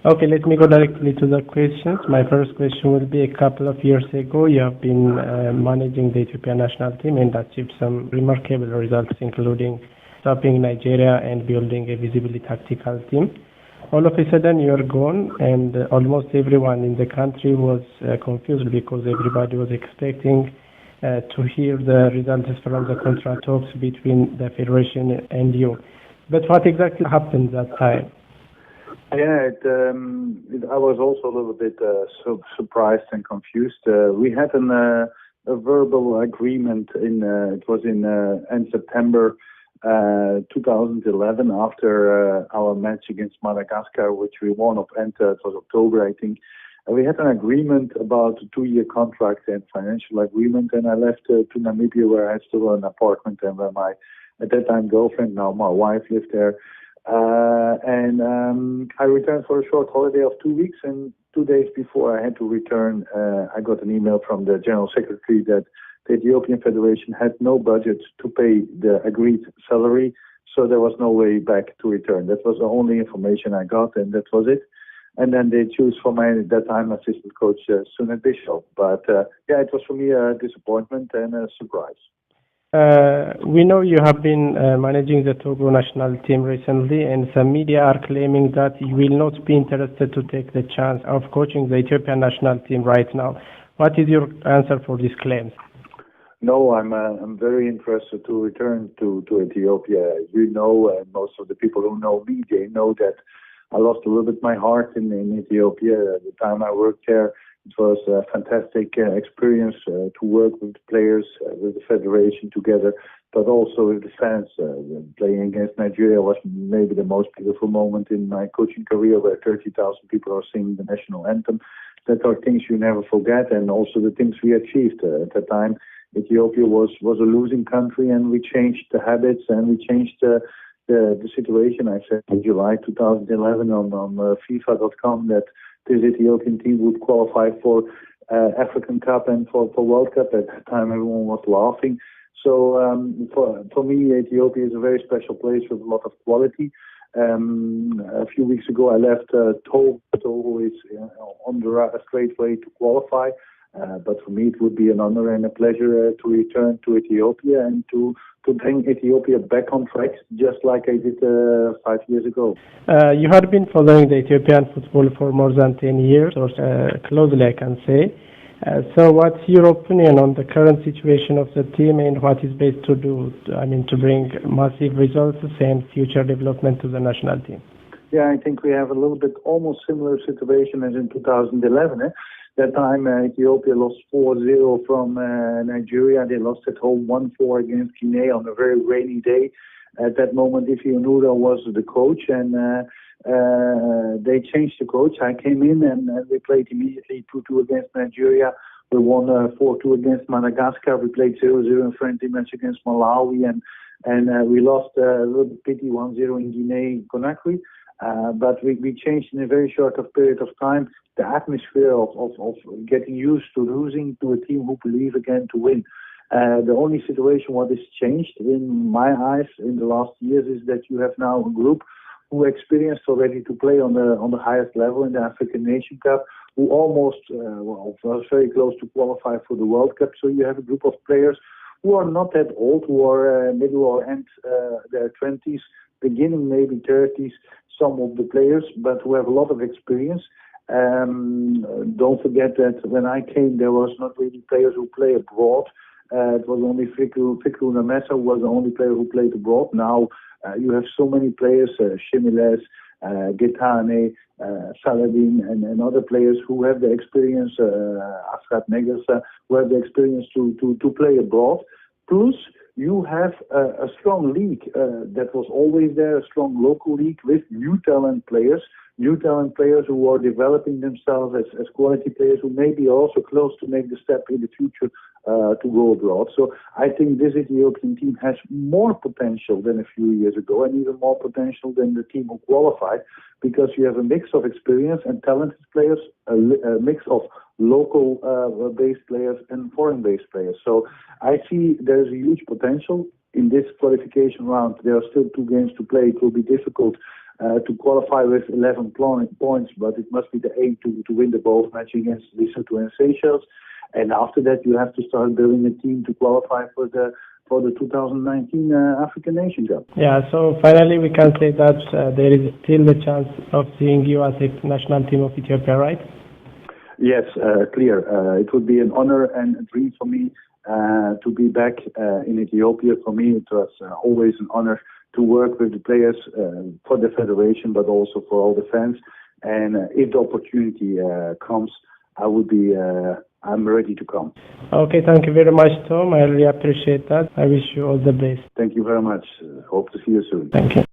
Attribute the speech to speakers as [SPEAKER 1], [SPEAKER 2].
[SPEAKER 1] Okay, let me go directly to the questions. My first question will be: a couple of years ago, you have been managing the Ethiopian national team and achieved some remarkable results, including stopping Nigeria and building a visibly tactical team. All of a sudden, you are gone, and almost everyone in the country was confused because everybody was expecting to hear the results from the contract talks between the federation and you. But what exactly happened that time?
[SPEAKER 2] Yeah, I was also a little bit surprised and confused. We had a verbal agreement it was in end September 2011 after our match against Madagascar, which we won up and it was October, I think. We had an agreement about a 2-year contract and financial agreement, and I left to Namibia, where I had still an apartment and where my, at that time, girlfriend, now my wife, lived there. I returned for a short holiday of 2 weeks, and 2 days before I had to return, I got an email from the General Secretary that the Ethiopian Federation had no budget to pay the agreed salary, so there was no way back to return. That was the only information I got, and that was it. And then they choose for my, at that time, assistant coach, Sunit Bishop. But yeah, it was for me a disappointment and a surprise.
[SPEAKER 1] We know you have been managing the Togo national team recently, and some media are claiming that you will not be interested to take the chance of coaching the Ethiopian national team right now. What is your answer for these claims?
[SPEAKER 2] No, I'm very interested to return to Ethiopia. You know, most of the people who know me, they know that I lost a little bit my heart in Ethiopia. At the time I worked there, it was a fantastic experience to work with the players, with the federation together, but also with the fans. Playing against Nigeria was maybe the most beautiful moment in my coaching career, where 30,000 people are singing the national anthem. That are things you never forget, and also the things we achieved. At the time, Ethiopia was a losing country, and we changed the habits and we changed the situation. I said in July 2011 on FIFA.com that this Ethiopian team would qualify for African Cup and for World Cup. At that time, everyone was laughing. So for me, Ethiopia is a very special place with a lot of quality. A few weeks ago, I left Togo. Togo is on the straight way to qualify. But for me, it would be an honor and a pleasure to return to Ethiopia and to bring Ethiopia back on track, just like I did 5 years ago.
[SPEAKER 1] You have been following the Ethiopian football for more than 10 years, or closely, I can say. So what's your opinion on the current situation of the team and what is best to do, to bring massive results and future development to the national team?
[SPEAKER 2] Yeah, I think we have a little bit almost similar situation as in 2011. That time, Ethiopia lost 4-0 from Nigeria. They lost at home 1-4 against Guinea on a very rainy day. At that moment, Ife Onura was the coach, and they changed the coach. I came in, and we played immediately 2-2 against Nigeria. We won 4-2 against Madagascar. We played 0-0 in friendly match against Malawi, and we lost a little pity 1-0 in Guinea-Conakry. But we changed in a very short period of time the atmosphere of getting used to losing to a team who believe again to win. The only situation what has changed in my eyes in the last years is that you have now a group who experienced already to play on the highest level in the African Nation Cup, who almost was very close to qualify for the World Cup. So you have a group of players who are not that old, who are middle or end their 20s, beginning maybe 30s, some of the players, but who have a lot of experience. Don't forget that when I came, there was not really players who play abroad. It was only Fikru Namesa who was the only player who played abroad. Now you have so many players, Shimiles, Getane, Saladin, and other players who have the experience, Afrat Negersa, who have the experience to play abroad. Plus, you have a strong league that was always there, a strong local league with new talent players who are developing themselves as quality players who may be also close to make the step in the future to go abroad. So I think this Ethiopian team has more potential than a few years ago, and even more potential than the team who qualified, because you have a mix of experience and talented players, a mix of local based players and foreign based players. So I see there's a huge potential in this qualification round. There are still 2 games to play. It will be difficult to qualify with 11 points, but it must be the aim to win the both match against Lesotho and Seychelles. And after that, you have to start building a team to qualify for the 2019 African Nations Cup.
[SPEAKER 1] Yeah, so finally we can say that there is still a chance of seeing you as a national team of Ethiopia, right?
[SPEAKER 2] Yes, clear. It would be an honor and a dream for me to be back in Ethiopia. For me, it was always an honor to work with the players for the federation, but also for all the fans. And if the opportunity comes, I'm ready to come.
[SPEAKER 1] Okay, thank you very much, Tom. I really appreciate that. I wish you all the best.
[SPEAKER 2] Thank you very much. Hope to see you soon.
[SPEAKER 1] Thank you.